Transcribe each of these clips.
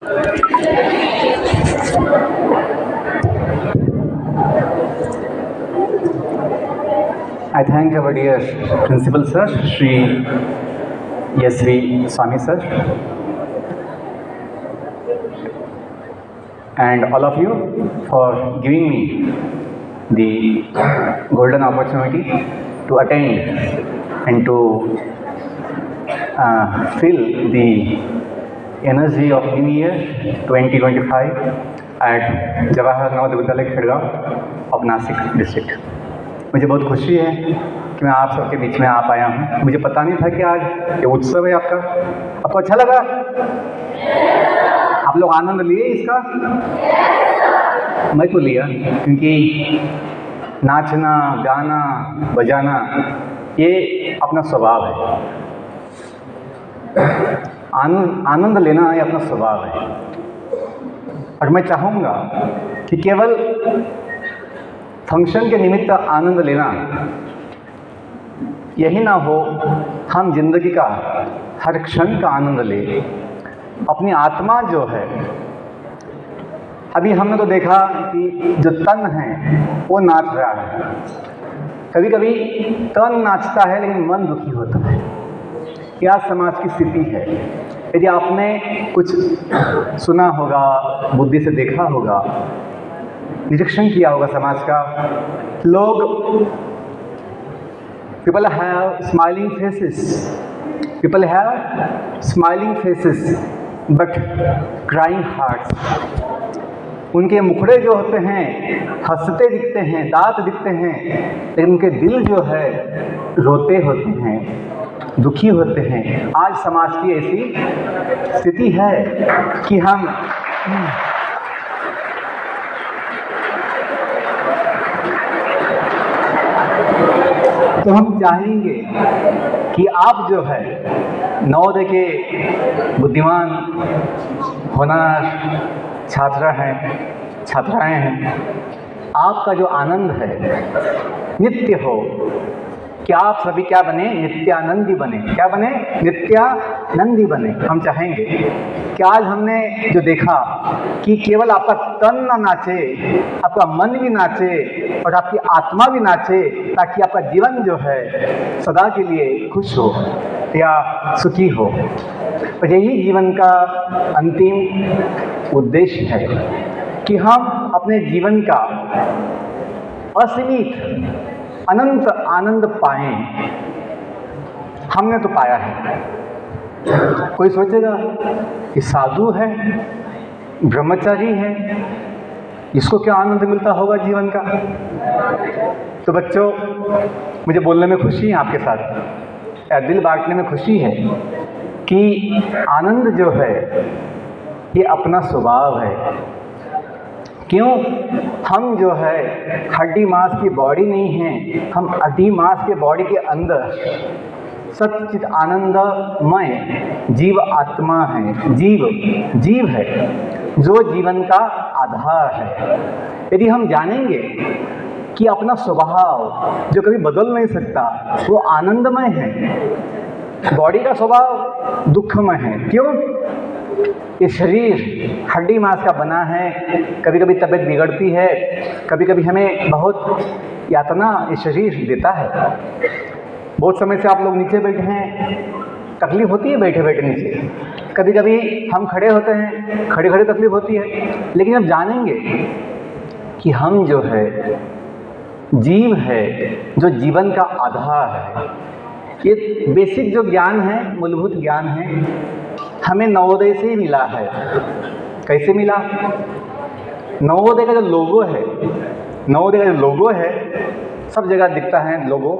I thank our dear Principal Sir, Shri S.V. Swami Sir, and all of you for giving me the golden opportunity to attend and to feel the energy of New Year 2025 at Jawahar Navodaya Vidyalaya खेड़गांव of Nashik district. मुझे बहुत खुशी है कि मैं आप सबके बीच में आ पाया हूँ। मुझे पता नहीं था कि आज ये उत्सव है आपका। आपको अच्छा लगा? आप लोग आनंद लिए इसका? मैं तो लिया, क्योंकि नाचना, गाना, बजाना ये अपना स्वभाव है। आनंद लेना ये अपना स्वभाव है। और मैं चाहूँगा कि केवल फंक्शन के निमित्त आनंद लेना यही ना हो, हम जिंदगी का हर क्षण का आनंद ले। अपनी आत्मा जो है, अभी हमने तो देखा कि जो तन है वो नाच रहा है। कभी कभी तन नाचता है लेकिन मन दुखी होता है। क्या समाज की स्थिति है? यदि आपने कुछ सुना होगा, बुद्धि से देखा होगा, निरीक्षण किया होगा समाज का, लोग people have smiling faces but crying hearts। उनके मुखड़े जो होते हैं हंसते दिखते हैं, दांत दिखते हैं, लेकिन उनके दिल जो है रोते होते हैं, दुखी होते हैं। आज समाज की ऐसी स्थिति है कि हम चाहेंगे कि आप जो है नवोदय के बुद्धिमान होनहार छात्रा हैं, छात्राएं हैं, आपका जो आनंद है नित्य हो। कि आप सभी क्या बने? नित्यानंदी बने। क्या बने? नित्यानंदी बने। हम चाहेंगे कि आज हमने जो देखा कि केवल आपका तन ना नाचे, आपका मन भी नाचे और आपकी आत्मा भी नाचे, ताकि आपका जीवन जो है सदा के लिए खुश हो या सुखी हो। और यही जीवन का अंतिम उद्देश्य है कि हम अपने जीवन का असीमित अनंत आनंद पाएं। हमने तो पाया है। कोई सोचेगा कि साधु है, ब्रह्मचारी है, इसको क्या आनंद मिलता होगा जीवन का? तो बच्चों, मुझे बोलने में खुशी है आपके साथ, या दिल बांटने में खुशी है कि आनंद जो है ये अपना स्वभाव है। क्यों? हम जो है हड्डी मांस की बॉडी नहीं है, हम हड्डी मांस के बॉडी के अंदर सच्चित आनंदमय जीव आत्मा है। जीव है जो जीवन का आधार है। यदि हम जानेंगे कि अपना स्वभाव जो कभी बदल नहीं सकता वो आनंदमय है, बॉडी का स्वभाव दुखमय है। क्यों? ये शरीर हड्डी मांस का बना है, कभी कभी तबीयत बिगड़ती है, कभी कभी हमें बहुत यातना ये शरीर देता है। बहुत समय से आप लोग नीचे बैठे हैं, तकलीफ होती है बैठे बैठे नीचे। कभी कभी हम खड़े होते हैं, खड़े खड़े तकलीफ होती है। लेकिन जब जानेंगे कि हम जो है जीव है जो जीवन का आधार है, ये बेसिक जो ज्ञान है, मूलभूत ज्ञान है, हमें नवोदय से ही मिला है। कैसे मिला? नवोदय का जो लोगो है, नवोदय का जो लोगो है, सब जगह दिखता है लोगो,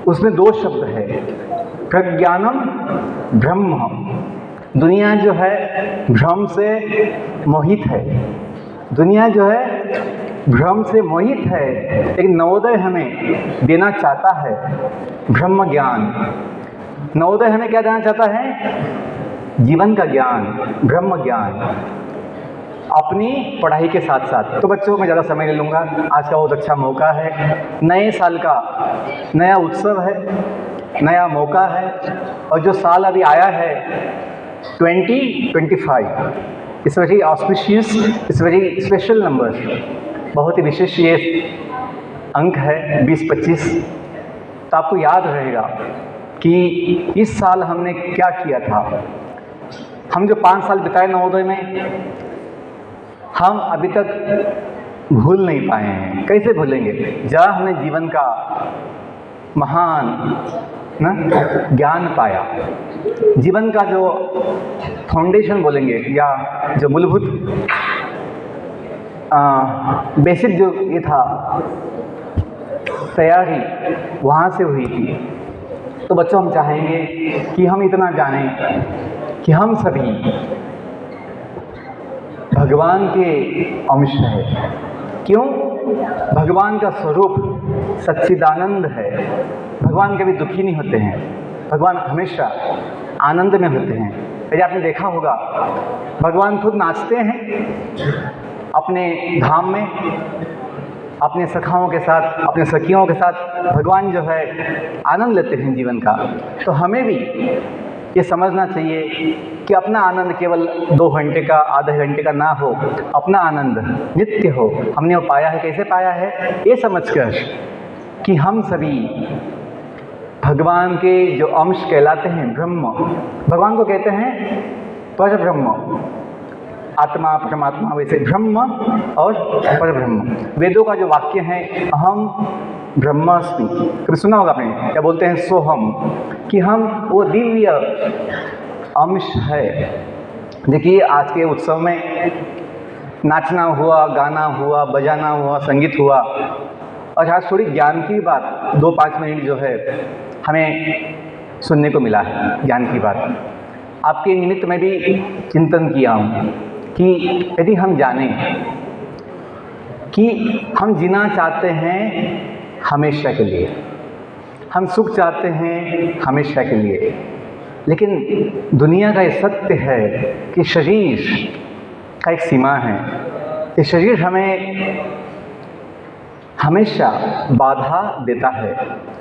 उसमें दो शब्द है, प्रज्ञानम ब्रह्म। दुनिया जो है भ्रम से मोहित है, दुनिया जो है भ्रम से मोहित है, लेकिन नवोदय हमें देना चाहता है ब्रह्म ज्ञान। नवोदय हमें क्या देना चाहता है? जीवन का ज्ञान, ब्रह्म ज्ञान, अपनी पढ़ाई के साथ साथ। तो बच्चों, मैं ज़्यादा समय नहीं लूँगा, आज का बहुत अच्छा मौका है, नए साल का नया उत्सव है, नया मौका है। और जो साल अभी आया है 2025 it's very auspicious, it's very special number. बहुत ही विशेष ये अंक है 2025। तो आपको याद रहेगा कि इस साल हमने क्या किया था। हम जो 5 साल बिताए नवोदय में, हम अभी तक भूल नहीं पाए हैं। कैसे भूलेंगे जहाँ हमने जीवन का महान ज्ञान पाया। जीवन का जो फाउंडेशन बोलेंगे या जो मूलभूत बेसिक जो ये था तैयारी वहाँ से हुई थी। तो बच्चों, हम चाहेंगे कि हम इतना जानें कि हम सभी भगवान के अंश हैं। क्यों? भगवान का स्वरूप सच्चिदानंद है। भगवान कभी दुखी नहीं होते हैं, भगवान हमेशा आनंद में होते हैं। यदि आपने देखा होगा, भगवान खुद नाचते हैं अपने धाम में, अपने सखाओं के साथ, अपने सखियों के साथ भगवान जो है आनंद लेते हैं जीवन का। तो हमें भी ये समझना चाहिए कि अपना आनंद केवल 2 घंटे का, आधे घंटे का ना हो, अपना आनंद नित्य हो। हमने वो पाया है। कैसे पाया है? ये समझकर कि हम सभी भगवान के जो अंश कहलाते हैं, ब्रह्म, भगवान को कहते हैं पर ब्रह्म, आत्मा परमात्मा, वैसे ब्रह्म और पर ब्रह्म। वेदों का जो वाक्य है अहम ब्रह्मास्मि, कभी सुना होगा आपने, क्या बोलते हैं? सोहम, कि हम वो दिव्य अंश है। देखिए, आज के उत्सव में नाचना हुआ, गाना हुआ, बजाना हुआ, संगीत हुआ, और आज थोड़ी ज्ञान की बात 2-5 मिनट जो है हमें सुनने को मिला है। ज्ञान की बात आपके निमित्त में भी चिंतन किया हूँ कि यदि हम जानें कि हम जीना चाहते हैं हमेशा के लिए, हम सुख चाहते हैं हमेशा के लिए, लेकिन दुनिया का ये सत्य है कि शरीर का एक सीमा है। ये शरीर हमें हमेशा बाधा देता है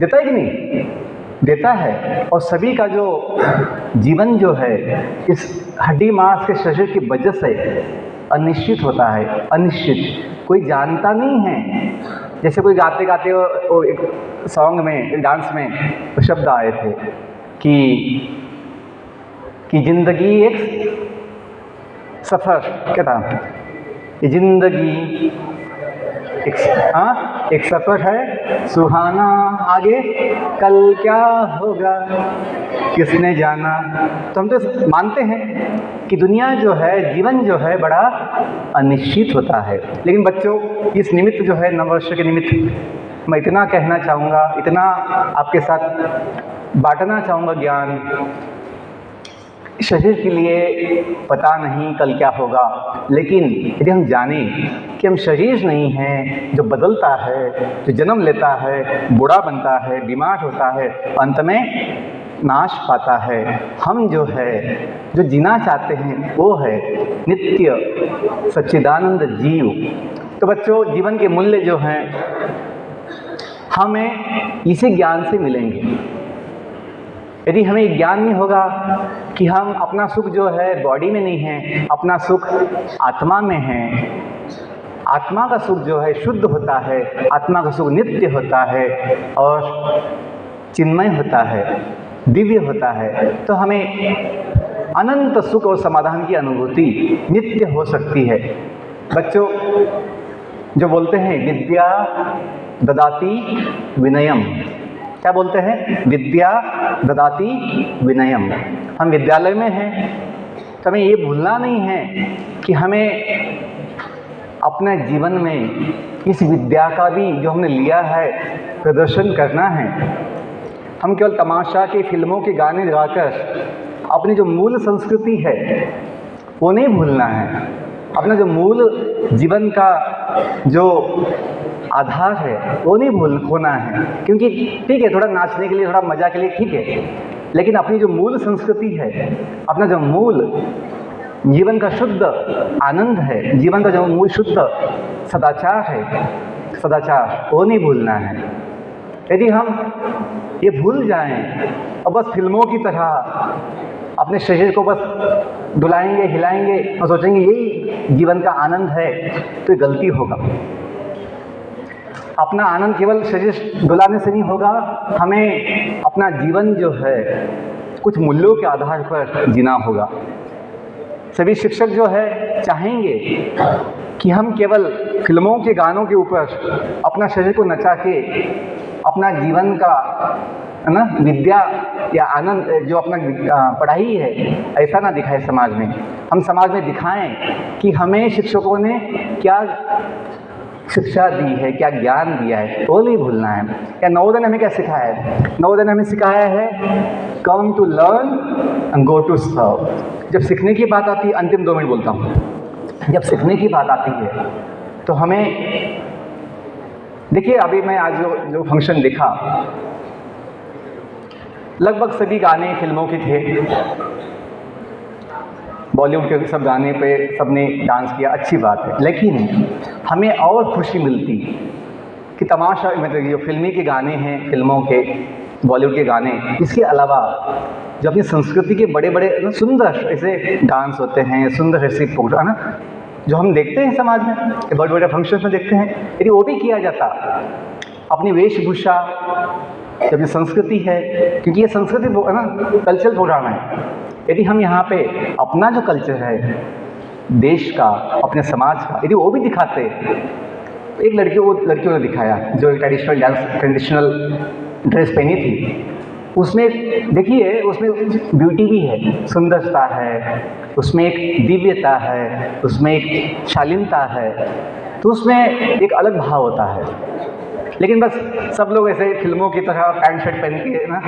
कि नहीं? देता है। और सभी का जो जीवन जो है इस हड्डी मांस के शरीर की वजह से अनिश्चित होता है। अनिश्चित, कोई जानता नहीं है। जैसे कोई गाते गाते वो एक सॉन्ग में, एक डांस में वो शब्द आए थे कि जिंदगी एक सफ़र, क्या था? ये जिंदगी एक सफ़र है सुहाना, आगे कल क्या होगा किसने जाना। तो हम तो मानते हैं कि दुनिया जो है, जीवन जो है बड़ा अनिश्चित होता है। लेकिन बच्चों, इस निमित्त जो है, नववर्ष के निमित्त मैं इतना कहना चाहूँगा, इतना आपके साथ बांटना चाहूँगा ज्ञान। शरीर के लिए पता नहीं कल क्या होगा, लेकिन यदि हम जानें कि हम शरीर नहीं हैं जो बदलता है, जो जन्म लेता है, बूढ़ा बनता है, बीमार होता है, अंत में नाश पाता है। हम जो है, जो जीना चाहते हैं वो है नित्य सच्चिदानंद जीव। तो बच्चों, जीवन के मूल्य जो हैं हमें इसी ज्ञान से मिलेंगे। यदि हमें ज्ञान नहीं होगा कि हम अपना सुख जो है बॉडी में नहीं है, अपना सुख आत्मा में है। आत्मा का सुख जो है शुद्ध होता है, आत्मा का सुख नित्य होता है और चिन्मय होता है, दिव्य होता है। तो हमें अनंत सुख और समाधान की अनुभूति नित्य हो सकती है। बच्चों, जो बोलते हैं विद्या ददाति विनयम, क्या बोलते हैं? विद्या ददाति विनयम। हम विद्यालय में हैं तो हमें ये भूलना नहीं है कि हमें अपने जीवन में इस विद्या का भी जो हमने लिया है प्रदर्शन करना है। हम केवल तमाशा के, फिल्मों के गाने गाकर अपनी जो मूल संस्कृति है वो नहीं भूलना है। अपना जो मूल जीवन का जो आधार है वो नहीं खोना है। क्योंकि ठीक है, थोड़ा नाचने के लिए, थोड़ा मज़ा के लिए ठीक है, लेकिन अपनी जो मूल संस्कृति है, अपना जो मूल जीवन का शुद्ध आनंद है, जीवन का जो मूल शुद्ध सदाचार है, सदाचार वो नहीं भूलना है। यदि हम ये भूल जाएं और बस फिल्मों की तरह अपने शरीर को बस डुलाएंगे, हिलाएंगे और सोचेंगे यही जीवन का आनंद है, तो ये गलती होगा। अपना आनंद केवल शरीर डुलाने से नहीं होगा, हमें अपना जीवन जो है कुछ मूल्यों के आधार पर जीना होगा। सभी शिक्षक जो है चाहेंगे कि हम केवल फिल्मों के गानों के ऊपर अपना शरीर को नचा के अपना जीवन का है ना विद्या या आनंद जो अपना पढ़ाई है ऐसा ना दिखाए समाज में। हम समाज में दिखाएं कि हमें शिक्षकों ने क्या शिक्षा दी है, क्या ज्ञान दिया है, वो नहीं भूलना है। या नवोदय ने हमें क्या सिखाया है? नवोदय ने हमें सिखाया है come to learn and go to serve. जब सीखने की बात आती है, अंतिम 2 मिनट बोलता हूँ, जब सीखने की बात आती है तो हमें देखिए, अभी मैं आज जो फंक्शन देखा, लगभग सभी गाने फिल्मों के थे, बॉलीवुड के सब गाने पे सबने डांस किया, अच्छी बात है। लेकिन हमें और खुशी मिलती कि तमाशा मतलब जो फिल्मी के गाने हैं, फिल्मों के बॉलीवुड के गाने, इसके अलावा जो अपनी संस्कृति के बड़े बड़े सुंदर ऐसे डांस होते हैं, सुंदर ऐसे प्रोग्राम ना जो हम देखते हैं समाज में, बड़े बड़े फंक्शन में देखते हैं, यदि वो भी किया जाता, अपनी वेशभूषा जो अपनी संस्कृति है, क्योंकि ये संस्कृति है ना कल्चरल प्रोग्राम है, यदि हम यहाँ पे अपना जो कल्चर है देश का, अपने समाज का, यदि वो भी दिखाते। एक लड़कियों ने दिखाया जो ट्रेडिशनल ड्रेस पहनी थी, उसमें देखिए उसमें ब्यूटी भी है, सुंदरता है, उसमें एक दिव्यता है, उसमें एक शालीनता है, तो उसमें एक अलग भाव होता है। लेकिन बस सब लोग ऐसे फिल्मों की तरह पैंट शर्ट पहन के ना,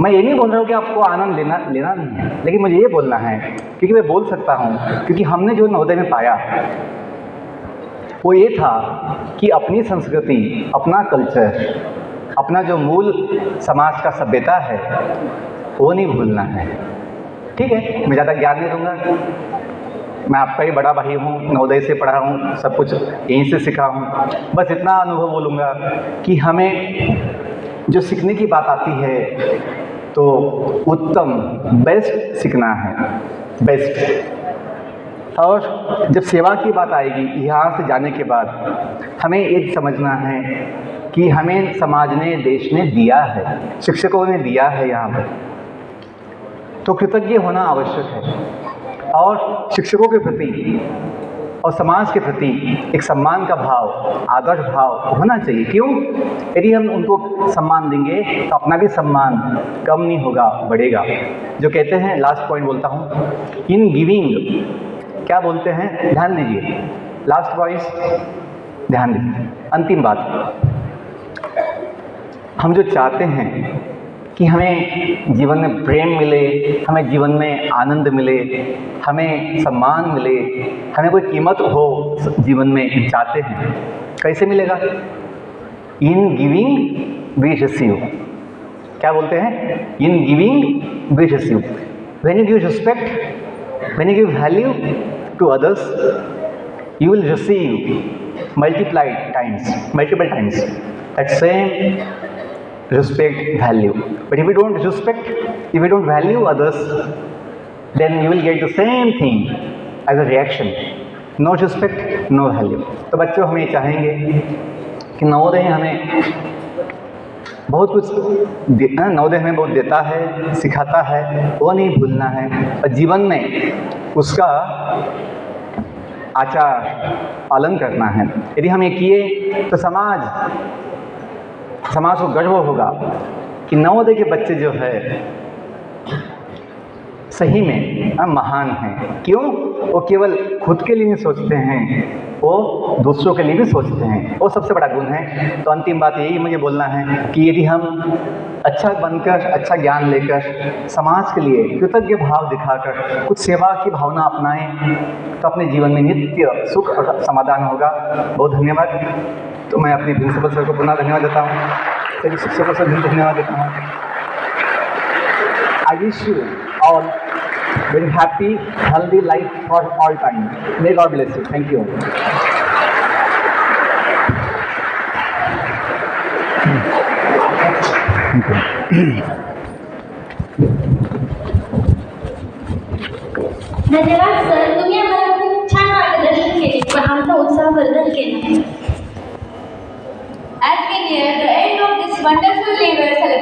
मैं ये नहीं बोल रहा हूँ कि आपको आनंद लेना नहीं है, लेकिन मुझे ये बोलना है क्योंकि मैं बोल सकता हूँ, क्योंकि हमने जो नवोदय में पाया वो ये था कि अपनी संस्कृति, अपना कल्चर, अपना जो मूल समाज का सभ्यता है वो नहीं भूलना है। ठीक है, मैं ज़्यादा ज्ञान नहीं दूंगा, मैं आपका ही बड़ा भाई हूँ, नवोदय से पढ़ा हूँ, सब कुछ यहीं से सीखा हूँ, बस इतना अनुभव बोलूँगा कि हमें जो सीखने की बात आती है तो उत्तम बेस्ट सीखना है, बेस्ट। और जब सेवा की बात आएगी, यहाँ से जाने के बाद हमें एक समझना है कि हमें समाज ने, देश ने दिया है, शिक्षकों ने दिया है यहाँ पर, तो कृतज्ञ होना आवश्यक है। और शिक्षकों के प्रति और समाज के प्रति एक सम्मान का भाव, आदर भाव होना चाहिए। क्यों? यदि हम उनको सम्मान देंगे तो अपना भी सम्मान कम नहीं होगा, बढ़ेगा। जो कहते हैं, लास्ट पॉइंट बोलता हूँ, इन गिविंग क्या बोलते हैं, ध्यान दीजिए, लास्ट वॉइस ध्यान दीजिए, अंतिम बात, हम जो चाहते हैं कि हमें जीवन में प्रेम मिले, हमें जीवन में आनंद मिले, हमें सम्मान मिले, हमें कोई कीमत हो जीवन में, चाहते हैं, कैसे मिलेगा? In giving we receive. क्या बोलते हैं? In giving we receive. When you give respect, when you give value to others, you will receive multiple times that same respect, value. But if you don't respect, if you don't value others, then you will get the same thing as a reaction. No respect, no value. तो बच्चों, हम ये चाहेंगे कि नवोदय हमें बहुत कुछ नवोदय हमें बहुत देता है, सिखाता है, वो नहीं भूलना है, और जीवन में उसका आचार पालन करना है। यदि हम ये किए तो समाज को गर्व होगा कि नवोदय के बच्चे जो है सही में महान हैं। क्यों? वो केवल खुद के लिए नहीं सोचते हैं, वो दूसरों के लिए भी सोचते हैं, वो सबसे बड़ा गुण है। तो अंतिम बात यही मुझे बोलना है कि यदि हम अच्छा बनकर, अच्छा ज्ञान लेकर समाज के लिए कृतज्ञ भाव दिखाकर कुछ सेवा की भावना अपनाएं तो अपने जीवन में नित्य सुख और समाधान होगा। बहुत धन्यवाद। तो मैं अपने प्रिंसिपल सर को पुनः धन्यवाद देता हूँ, सभी शिक्षकों से भी धन्यवाद देता हूँ। I wish you all very happy, healthy life for all time. May God bless you. Thank you. Thank you. धन्यवाद सर, तुम्ही आम्हाला खूप छान मार्गदर्शन केले पण आमचा उत्साह वर्धन केला. As we near the end of this wonderful New Year celebration,